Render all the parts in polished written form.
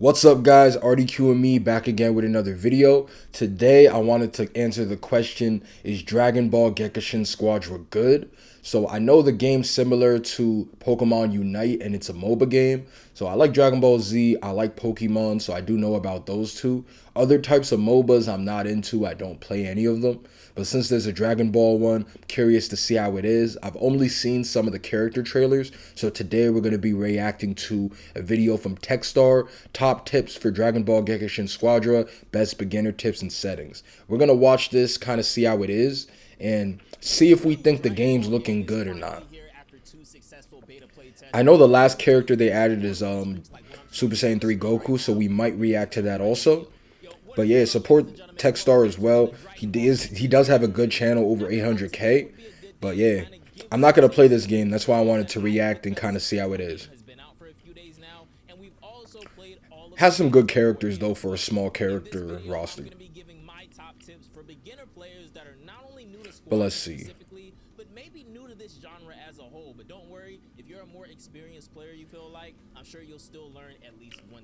What's up guys, QME back again with another video. Today I wanted to answer the question, is Dragon Ball Gekishin Squadra good? So I know the game's similar to Pokemon Unite and it's a MOBA game. So I like Dragon Ball Z, I like Pokemon, so I do know about those two. Other types of MOBAs I'm not into, I don't play any of them. But since there's a Dragon Ball one, I'm curious to see how it is. I've only seen some of the character trailers, so today we're going to be reacting to a video from Techstar, top tips for Dragon Ball Gekishin Squadra, best beginner tips and settings. We're going to watch this, kind of see how it is, and see if we think the game's looking good or not. I know the last character they added is Super Saiyan 3 Goku, so we might react to that also. But yeah, support Techstar as well. He does have a good channel, over 800K. But yeah, I'm not gonna play this game. That's why I wanted to react and kind of see how it is. Has some good characters though for a small character roster. But let's see.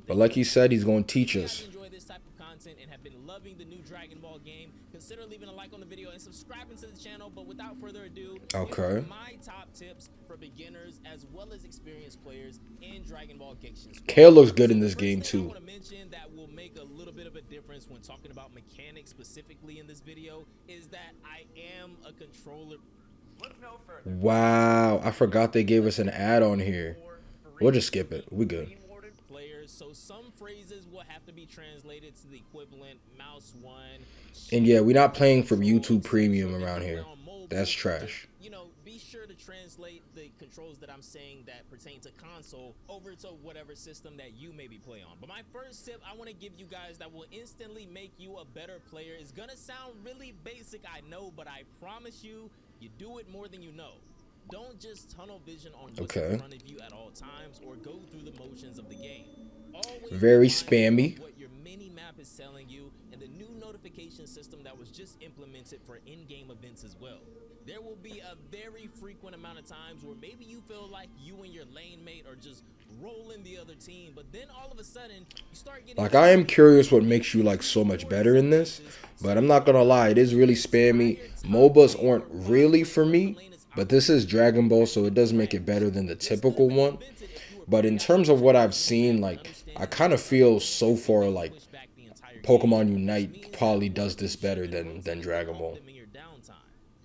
But like he said, he's going to teach us. And have been loving the new Dragon Ball game, consider leaving a like on the video and subscribing to the channel. But without further ado, okay, my top tips for beginners as well as experienced players in Dragon Ball Gekishin. Kale looks good in this game too. I want to mention that will make a little bit of a difference when talking about mechanics specifically in this video is that I am a controller. Wow, I forgot they gave us an ad on here. We'll just skip it. We good. So some phrases will have to be translated to the equivalent mouse one. And yeah, we're not playing from YouTube Premium around here. That's trash. You know, be sure to translate the controls that I'm saying that pertain to console over to whatever system that you maybe play on. But my first tip I want to give you guys that will instantly make you a better player is gonna sound really basic, I know, but I promise you, you do it more than you know. Don't just tunnel vision on what's in front of you at all times or go through the motions of the game. Always very spammy. What your mini map is telling you and the new notification system that was just implemented for in-game events as well. There will be a very frequent amount of times where maybe you feel like you and your lane mate are just rolling the other team, but then all of a sudden you start getting like, I am curious what makes you like so much better in this, but I'm not gonna lie, it is really spammy. MOBAs aren't really for me, but this is Dragon Ball, so it does make it better than the typical one. But in terms of what I've seen, like, I kind of feel so far like Pokemon Unite probably does this better than Dragon Ball.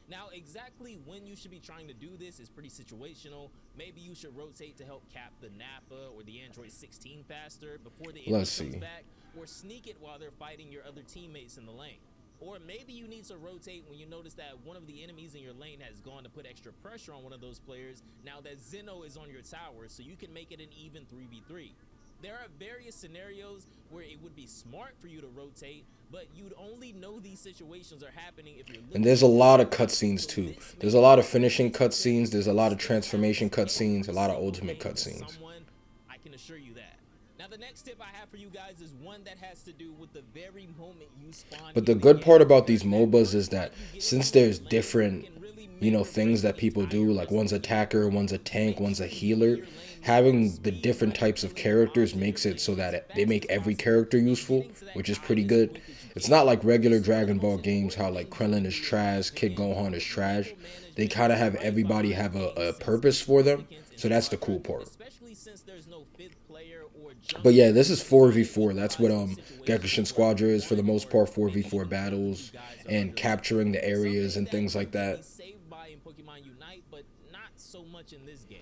Now, exactly when you should be trying to do this is pretty situational. Maybe you should rotate to help cap the Nappa or the Android 16 faster before the enemy comes back, or sneak it while they're fighting your other teammates in the lane. Or maybe you need to rotate when you notice that one of the enemies in your lane has gone to put extra pressure on one of those players now that Zeno is on your tower, so you can make it an even 3v3. There are various scenarios where it would be smart for you to rotate, but you'd only know these situations are happening if you're. And there's a lot of cutscenes too. There's a lot of finishing cutscenes. There's a lot of transformation cutscenes. A lot of ultimate cutscenes. I can assure you that. Now, the next tip I have for you guys is one that has to do with the very moment you spawn. But the good part about these MOBAs is that since there's different, things that people do, like one's attacker, one's a tank, one's a healer, having the different types of characters makes it so that they make every character useful, which is pretty good. It's not like regular Dragon Ball games, how like Krillin is trash, Kid Gohan is trash. They kind of have everybody have a purpose for them, so that's the cool part. But yeah, this is 4v4. That's what Gekishin Squadra is for the most part, 4v4 battles and capturing the areas and things like that. Pokemon Unite, but not so much in this game.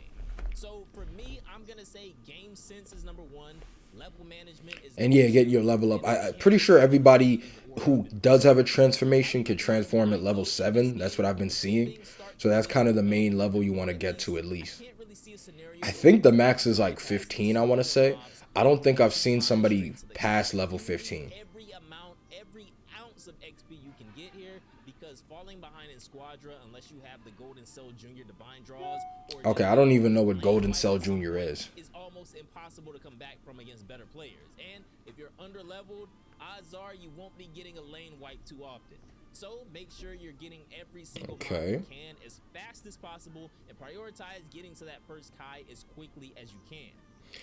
So for me, I'm gonna say game sense is number one. Level management is, and yeah, get your level up. I'm pretty sure everybody who does have a transformation can transform at level 7. That's what I've been seeing. So that's kind of the main level you want to get to at least. I think the max is like 15, I want to say. I don't think I've seen somebody pass level 15. Every ounce of XP you can get here, because falling behind in Squadra, unless you have the Golden Cell Jr. Divine Draws. Okay, I don't even know what Golden Cell Jr. is. It's almost impossible to come back from against better players. And if you're under-leveled, odds are you won't be getting a lane wipe too often. So make sure you're getting every single ball you can as fast as possible and prioritize getting to that first Kai as quickly as you can.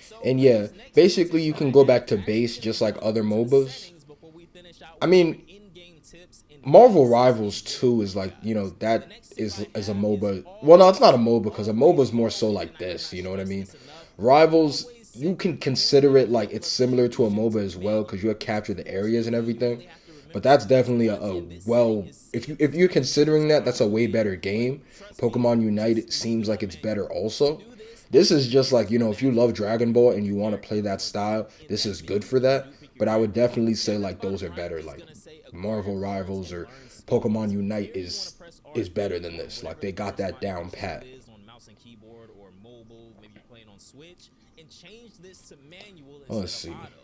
So And for yeah, these next two basically tips you that can I go have, back to we're actually base going to just be like going other over some MOBAs. settings before we finish out I with some mean, in-game tips and Marvel weaknesses in Rivals general 2 for is you like, you know, guys. The that next tip I is a have is MOBA. Well, no, it's not a MOBA because a MOBA is more so always, and like I this, cannot you know what I stress mean? this enough, Rivals, always you set can your consider it cooldown like level it's of similar to a distribution MOBA to as well because manual. you capture the You areas and also everything. usually have to But remember that's that definitely once in this setting well, is safe if you're to use considering that, that's a auto way aim, better but game. trust me, Pokemon Unite, just it use seems it like on it's better manual. To also. do this, This is simply just like, press you the know, if you manual love button Dragon on Ball your and you want to play character that or type style, in this that is good menu for if you that. do pick your But I would character. definitely say Now at the like those bottom are right, better. this is Like gonna say acquire Marvel cards Rivals and or learn Pokemon skills. Unite Here you want to press is better RB than or this. Like whatever they the got that corresponding down control pat. is on mouse and keyboard or mobile. Maybe you're playing on Switch, and change this to manual Let's instead of see. auto.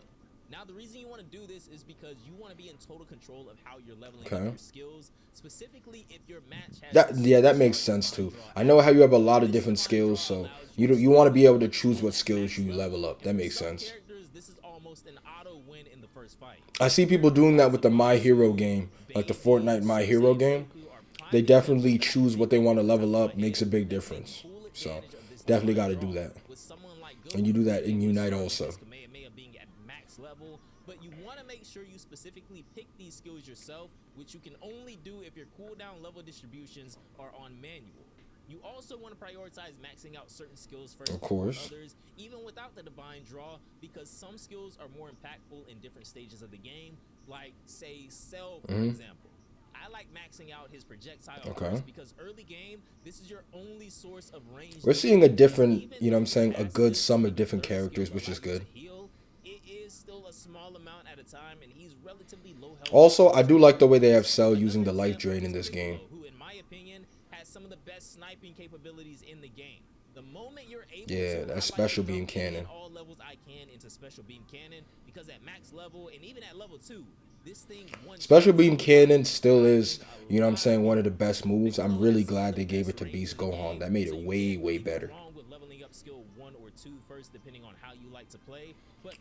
Now, the reason you want to do this is because you want to be in total control of how you're leveling up Okay. your skills, specifically if your match has That a yeah, super that makes starting sense divine too. draw I know how aspect. you have a lot of This different divine skills, draw so allows you you to want to be able to really choose go what at skills max you level level, up. and That for makes some sense. characters, this is almost an auto win in the first fight. I see people Characters doing that like with the My Hero Zamasu, game, like the Baby, Fortnite My Suze, Hero and game. Goku are They prime examples definitely that I can choose what think they of want off to the top level of my up, makes head a big that take difference. full So advantage of this definitely divine got to do draw. that. With someone like And you do Goku, that they in would Unite start with also. his Kamehameha being at max level, but you want to make sure you specifically pick these skills yourself, which you can only do if your cooldown level distributions are on manual. You also want to prioritize maxing out certain skills first Of before course. others, even without the divine draw, because some skills are more impactful in different stages of the game, like, say, Cell, for example. I like maxing out his projectile Okay. first because early game, this is your only source of range We're seeing a damage. different, Even you know what I'm though the saying, a good passive sum of and the different third characters, skill which allow is you to good. heal, it is still a small amount at a time, and he's relatively low health for Also, I most do like the way they have characters. Cell using Another the life example drain in is this game. Piccolo, who, in my opinion, has some of the best sniping capabilities in the game. The moment you're able Yeah, to, that I like to special throw beam any and cannon. all levels I can into special beam cannon, because at max level and even at level 2, this thing one Special shots beam a lot, cannon still is, doing a you know what I'm lot of saying, one of the damage. best moves. I'm Piccolo has really some of glad the they gave best it to range Beast in the Gohan. game, That made so it you way, can't way really go better. wrong with leveling up skill 1 or 2 first, depending on how you like to play. But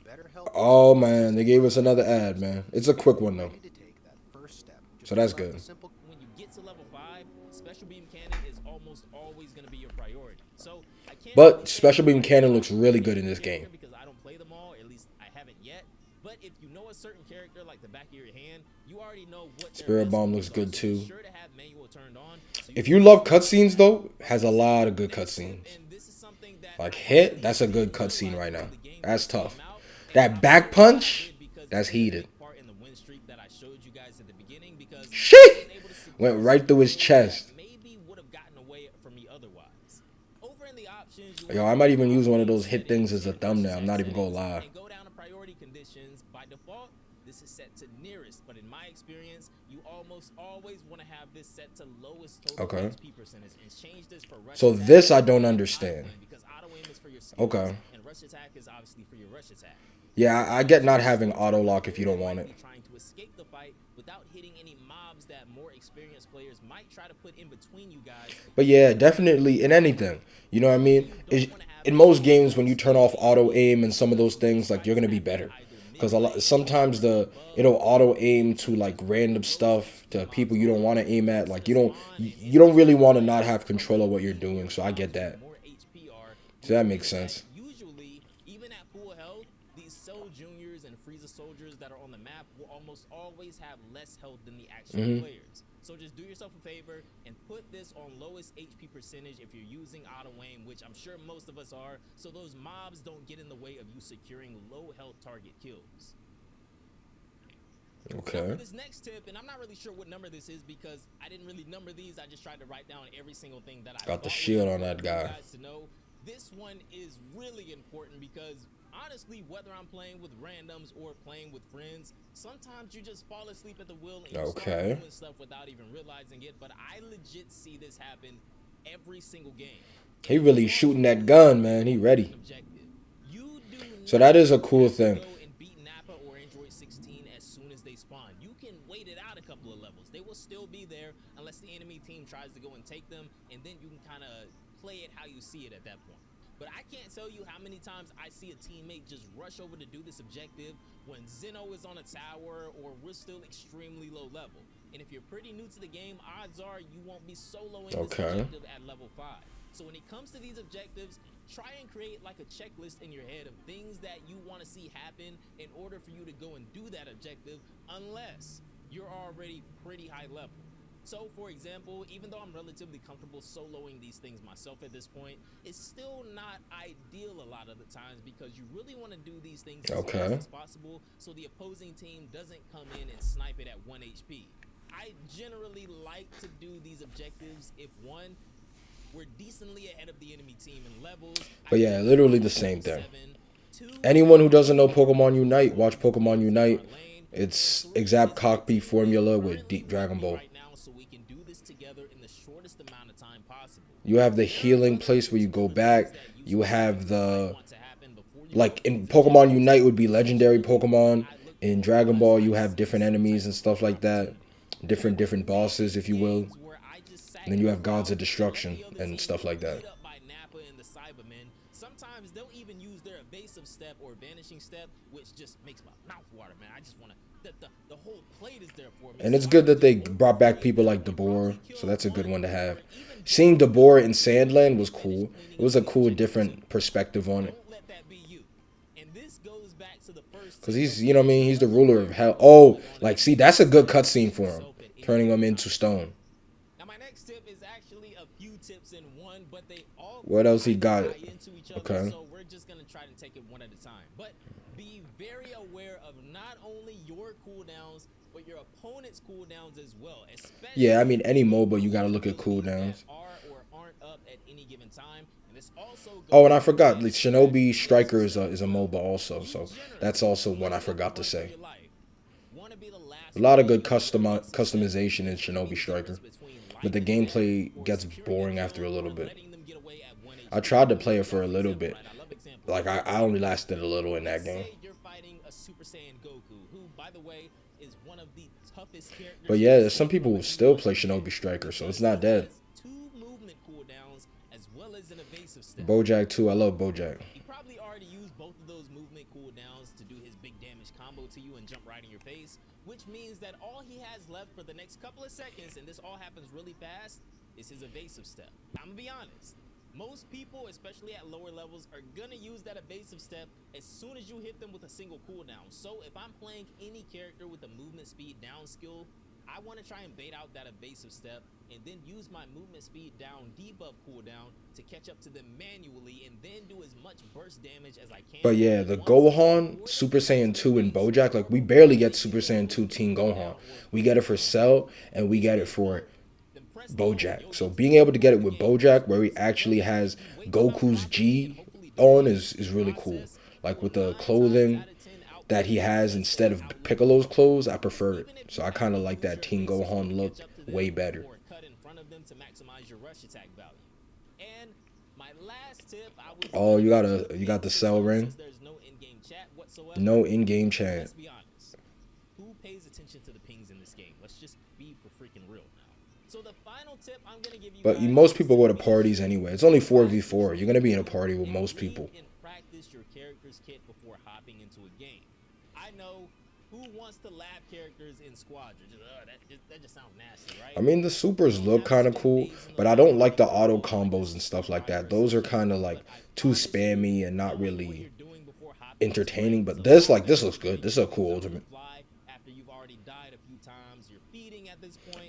Oh, man, they gave us another ad, man. It's a quick one, though. So that's good. when you get to level 5, special beam cannon is almost always going to be your priority. So I can't really But say Special Beam highly Cannon about looks really good in every this game. character because I don't play them all, at least I haven't yet. But if you know a certain character like the back of your hand, you already know what their Spirit best Bomb moves looks are. good, So be too. sure to have manual turned on so If can you focus love on your cutscenes, attack. though, has a lot of good Next tip, cutscenes. and this is something that Like I Hit, actually that's a good didn't cutscene realize right until now. the game That's first tough. came out, and That I'm so back glad I punch, did because that's it played a heated. big part in the win streak that I showed you guys at the beginning, because I Shit! was able to secure Went right certain through his kills that chest. maybe would have gotten away from me otherwise. Over in the options, you want Yo, to I go might to even use auto one of aim those hit things settings as a and rush thumbnail. I'm attack not even gonna settings lie. and go down to priority conditions. By default, this is set to nearest, but in my experience, you almost always want to have this set to lowest total Okay. HP percentage and change this for rush So attack this I don't and understand. auto aim, because auto aim is for your skills Okay. and rush attack is obviously for your rush attack. Yeah, I Now, get not here's having skills auto for lock if people you don't that want might it. be trying to escape the fight without hitting any mobs that more experienced players might try to put in between you guys. But yeah, definitely in anything. You know what I Also, mean? you don't want to have In this most auto games, when lock you turn stay off in auto mid, aim and some of because those you want to things, like try you're to gonna be have it better. either Because mid a lot lane sometimes or above it'll auto the aim point to where like the random lowest stuff HP to mobs people you don't are, want to aim and at. that's Like gonna spawn and you hit don't you really in the want to not leg. have But control when of you what you're do hit doing. those So I get mobs where that. more HP are, So that which makes means that sense. usually, even at full health, these Cell Juniors and Frieza soldiers that are on the map will almost always have less health than the actual players. So just do yourself a favor and put this on lowest HP percentage if you're using auto aim, which I'm sure most of us are, so those mobs don't get in the way of you securing low health target kills. Now Okay. for this next tip, and I'm not really sure what number this is because I didn't really number these. I just tried to write down every single thing that I Got the thought was shield on important that for you guy. guys to know. This one is really important because honestly, whether I'm playing with randoms or playing with friends, sometimes you just fall asleep at the wheel and you start doing stuff without even realizing it. But I legit see this happen every single game. He really shooting that gun, man. He ready. You do So that not is a cool have to thing. go and beat Nappa or Android 16 as soon as they spawn. You can wait it out a couple of levels. They will still be there unless the enemy team tries to go and take them, and then you can kind of play it how you see it at that point. But I can't tell you how many times I see a teammate just rush over to do this objective when Zeno is on a tower or we're still extremely low level. And if you're pretty new to the game, odds are you won't be soloing this objective at level 5. So when it comes to these objectives, try and create like a checklist in your head of things that you want to see happen in order for you to go and do that objective, unless you're already pretty high level. So, for example, even though I'm relatively comfortable soloing these things myself at this point, it's still not ideal a lot of the times because you really want to do these things as fast as possible so the opposing team doesn't come in and snipe it at 1 HP. I generally like to do these objectives if, one, we're decently ahead of the enemy team in levels. But yeah, literally the same thing. Anyone who doesn't know Pokemon Unite, watch Pokemon Unite. It's exact copy formula with Deep Dragon Ball. You have the healing place where you go back. You have the, like in Pokemon Unite would be legendary Pokemon. In Dragon Ball you have different enemies and stuff like that. Different bosses, if you will. And then you have Gods of Destruction and stuff like that. Sometimes they'll even use their evasive step or vanishing step, which just makes my mouth water, man. I just want to, the whole plate is there for me. And it's good that they brought back people like Dabor, so that's a good one to have. Seeing Dabor in Sandland was cool. It was a cool, different perspective on it. Because he's, you know what I mean, he's the ruler of hell. Oh, like, see, that's a good cutscene for him. Turning him into stone. Now, my next tip is actually a few tips in one, but they all what else he got? Okay. So we're just going to try to take it one at a time. But be very aware of not only your cooldowns, but your opponent's cooldowns as well. Yeah, I mean, any MOBA, you got to look at cooldowns. Oh, and I forgot, like, Shinobi Striker is a MOBA also, so that's also one I forgot to say. A lot of good customization in Shinobi Striker, but the gameplay gets boring after a little bit. I tried to play it for a little bit. Like, I only lasted a little in that game. But yeah, some people will still play Shinobi Striker, so it's not dead. Bojack too, I love Bojack. He probably already used both of those movement cooldowns to do his big damage combo to you and jump right in your face, which means that all he has left for the next couple of seconds, and this all happens really fast, is his evasive step. I'm gonna be honest. Most people, especially at lower levels, are gonna use that evasive step as soon as you hit them with a single cooldown. So if I'm playing any character with a movement speed down skill, I want to try and bait out that evasive step and then use my movement speed down debuff cooldown to catch up to them manually and then do as much burst damage as I can. But yeah, the Gohan, Super Saiyan 2 and Bojack, like, we barely get Super Saiyan 2 Teen Gohan. We get it for Cell and we get it for Bojack. So being able to get it with Bojack, where he actually has Goku's G on, is really cool. Like, with the clothing that he has instead of Piccolo's clothes, I prefer it. So I kind of like that Teen Gohan look way better. Oh, you got the Cell ring. No in-game chat. Who pays attention to the pings in this game? Let's just be for freaking real now. So the final tip I'm gonna give you. But most people go to parties anyway. It's only 4v4. You're gonna be in a party with most people. Practice your character's kit before hopping into a game. I know who wants to lab characters in Squadra. That just sounds nasty, right? I mean, the supers look kind of cool, but I don't like the auto combos and stuff like that. Those are kind of like too spammy and not really entertaining. But this looks good. This is a cool ultimate.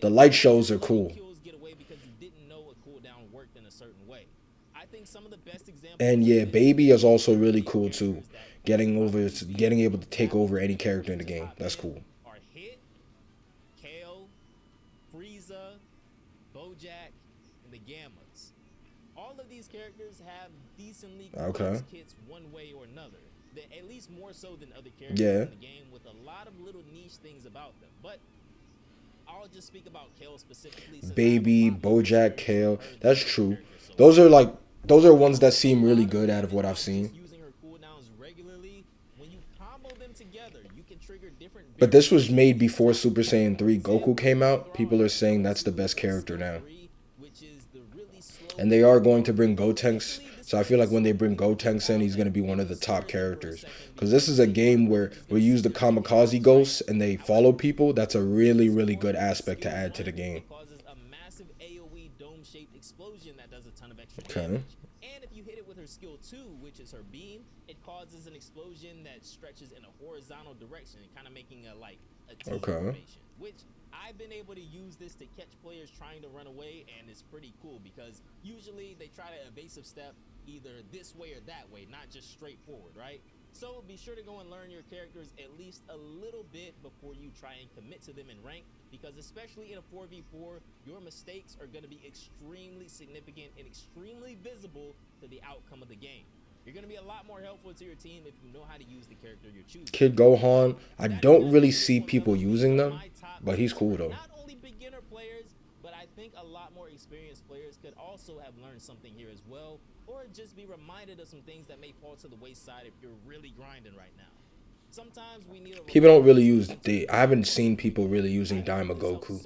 The light shows are cool. And yeah, Baby is also really cool too. Getting able to take over any character in the game. That's cool. Are Hit, Kale, Frieza, Bojack, and the Gammas. All of these characters have decently complex kits one way or another. At least more so than other characters in the game, with a lot of little niche things about them. But I'll just speak about Kale specifically. Baby, Bojack, Kale. That's true. Those are ones that seem really good out of what I've seen. But this was made before Super Saiyan 3 Goku came out. People are saying that's the best character now. And they are going to bring Gotenks. So I feel like when they bring Gotenks in, he's going to be one of the top characters. Because this is a game where we use the kamikaze ghosts and they follow people. That's a really, really good aspect to add to the game. Okay. her skill 2, which is her beam, it causes an explosion that stretches in a horizontal direction, kind of making a T formation, which I've been able to use this to catch players trying to run away, and it's pretty cool because usually they try to evasive step either this way or that way, not just straight forward, right? So be sure to go and learn your characters at least a little bit before you try and commit to them in rank, because especially in a 4v4, your mistakes are going to be extremely significant and extremely visible to the outcome of the game. You're going to be a lot more helpful to your team if you know how to use the character you're choosing. Kid Gohan, I don't really see people using them, but he's cool though. Not only beginner players, but I think a lot more experienced players could also have learned something here as well, or just be reminded of some things that may fall to the wayside if you're really grinding right now. Sometimes we need people don't really use I haven't seen people really using Daima Goku.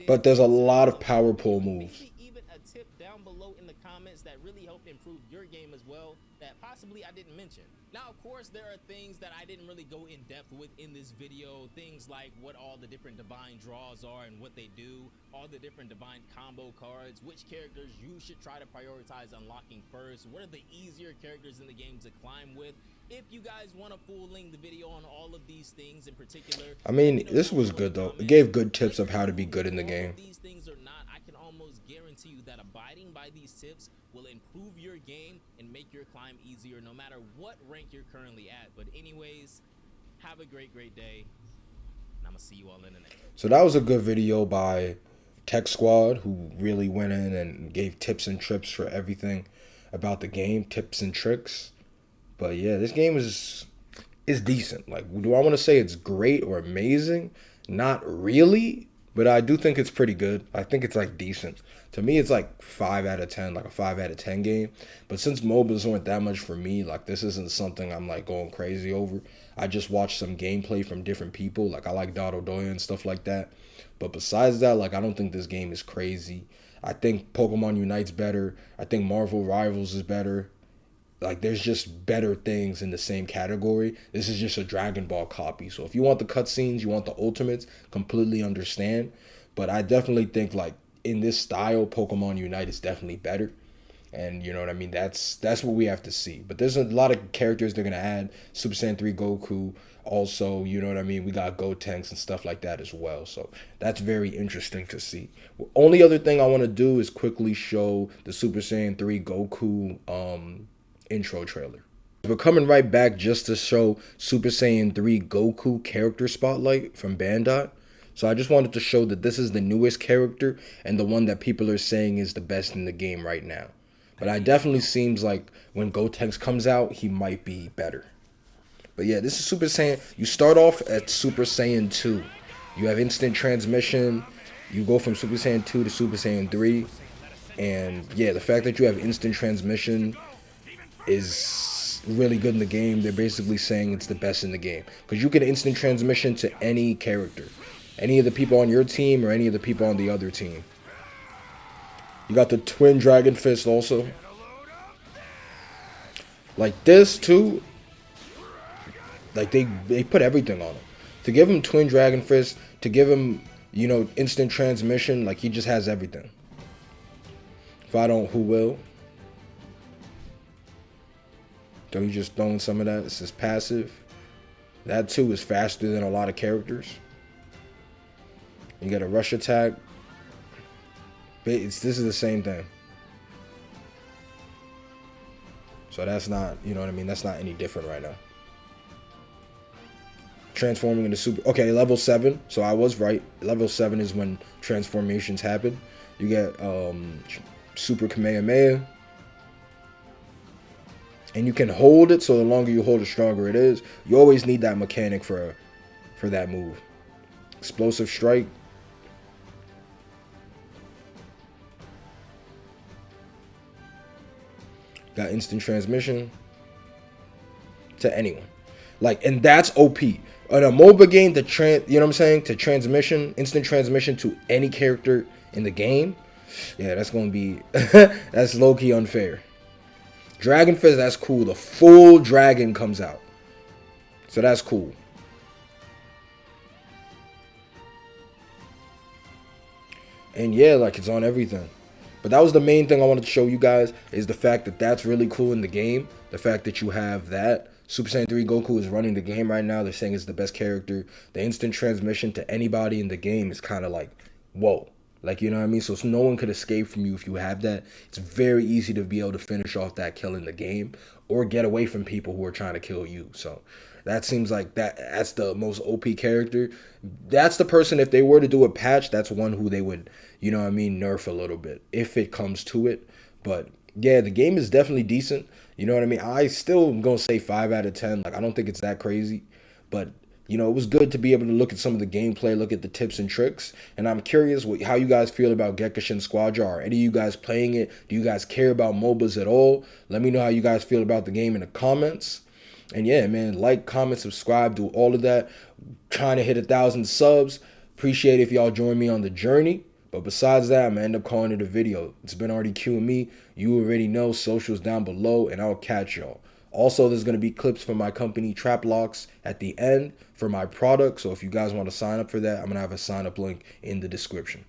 But there's a lot of power pull moves. Even a tip down below in the comments that really helped improve your game as well that possibly I didn't mention. Now, of course, there are things that I didn't really go in depth with in this video. Things like what all the different divine draws are and what they do, all the different divine combo cards, which characters you should try to prioritize unlocking first, what are the easier characters in the game to climb with. If you guys want a full-length video on all of these things in particular, I mean, this was good though. It gave good tips of how to be good in the game. These things or not, I can almost guarantee you that abiding by these tips will improve your game and make your climb easier no matter what rank you're currently at. But anyways, have a great day, and I'm gonna see you all in the next one. So that was a good video by Tech Squad, who really went in and gave tips and tricks for everything about the game, tips and tricks. But yeah, this game is decent. Like, do I want to say it's great or amazing? Not really, but I do think it's pretty good. I think it's like decent. To me, it's like 5 out of 10, like a 5 out of 10 game. But since MOBAs weren't that much for me, like this isn't something I'm like going crazy over. I just watched some gameplay from different people. Like I like Dotto Doya and stuff like that. But besides that, like I don't think this game is crazy. I think Pokemon Unite's better. I think Marvel Rivals is better. Like, there's just better things in the same category. This is just a Dragon Ball copy. So if you want the cutscenes, you want the ultimates, completely understand. But I definitely think, like, in this style, Pokemon Unite is definitely better. And, you know what I mean? That's what we have to see. But there's a lot of characters they're going to add. Super Saiyan 3 Goku. Also, you know what I mean? We got Gotenks and stuff like that as well. So that's very interesting to see. Only other thing I want to do is quickly show the Super Saiyan 3 Goku intro trailer. We're coming right back just to show Super Saiyan 3 Goku character spotlight from Bandai. So I just wanted to show that this is the newest character and the one that people are saying is the best in the game right now. But it definitely seems like when Gotenks comes out, he might be better. But yeah, this is Super Saiyan. You start off at Super Saiyan 2. You have instant transmission. You go from Super Saiyan 2 to Super Saiyan 3. And yeah, the fact that you have instant transmission is really good in the game. They're basically saying it's the best in the game because you get instant transmission to any character, any of the people on your team or any of the people on the other team. You got the twin dragon fist also, like this too. Like they put everything on him to give him twin dragon fist, to give him, you know, instant transmission. Like he just has everything. If I don't, who will? So he's just throwing some of that. It's his passive. That too is faster than a lot of characters. You got a rush attack. This is the same thing. So that's not, you know what I mean? That's not any different right now. Transforming into super. Okay, level 7. So I was right. Level 7 is when transformations happen. You get Super Kamehameha. And you can hold it, so the longer you hold it, stronger it is. You always need that mechanic for that move. Explosive strike. Got instant transmission to anyone. Like, and that's OP. In a MOBA game, you know what I'm saying? To transmission, instant transmission to any character in the game. Yeah, that's gonna be that's low-key unfair. Dragon Fist, that's cool. The full dragon comes out. So that's cool. And yeah, like it's on everything. But that was the main thing I wanted to show you guys, is the fact that that's really cool in the game. The fact that you have that. Super Saiyan 3 Goku is running the game right now. They're saying it's the best character. The instant transmission to anybody in the game is kind of like, whoa. Like, you know what I mean? So no one could escape from you if you have that. It's very easy to be able to finish off that kill in the game or get away from people who are trying to kill you. So that seems like that's the most OP character. That's the person, if they were to do a patch, that's one who they would, you know what I mean, nerf a little bit if it comes to it. But yeah, the game is definitely decent. You know what I mean? I still am going to say 5 out of 10. Like, I don't think it's that crazy. But you know, it was good to be able to look at some of the gameplay, look at the tips and tricks. And I'm curious how you guys feel about Gekishin Squadra. Are any of you guys playing it? Do you guys care about MOBAs at all? Let me know how you guys feel about the game in the comments. And yeah, man, like, comment, subscribe, do all of that. Trying to hit 1,000 subs. Appreciate it if y'all join me on the journey. But besides that, I'm going to end up calling it a video. It's been already QME. You already know, socials down below, and I'll catch y'all. Also, there's going to be clips from my company, Trap Locks, at the end for my product. So if you guys want to sign up for that, I'm going to have a sign up link in the description.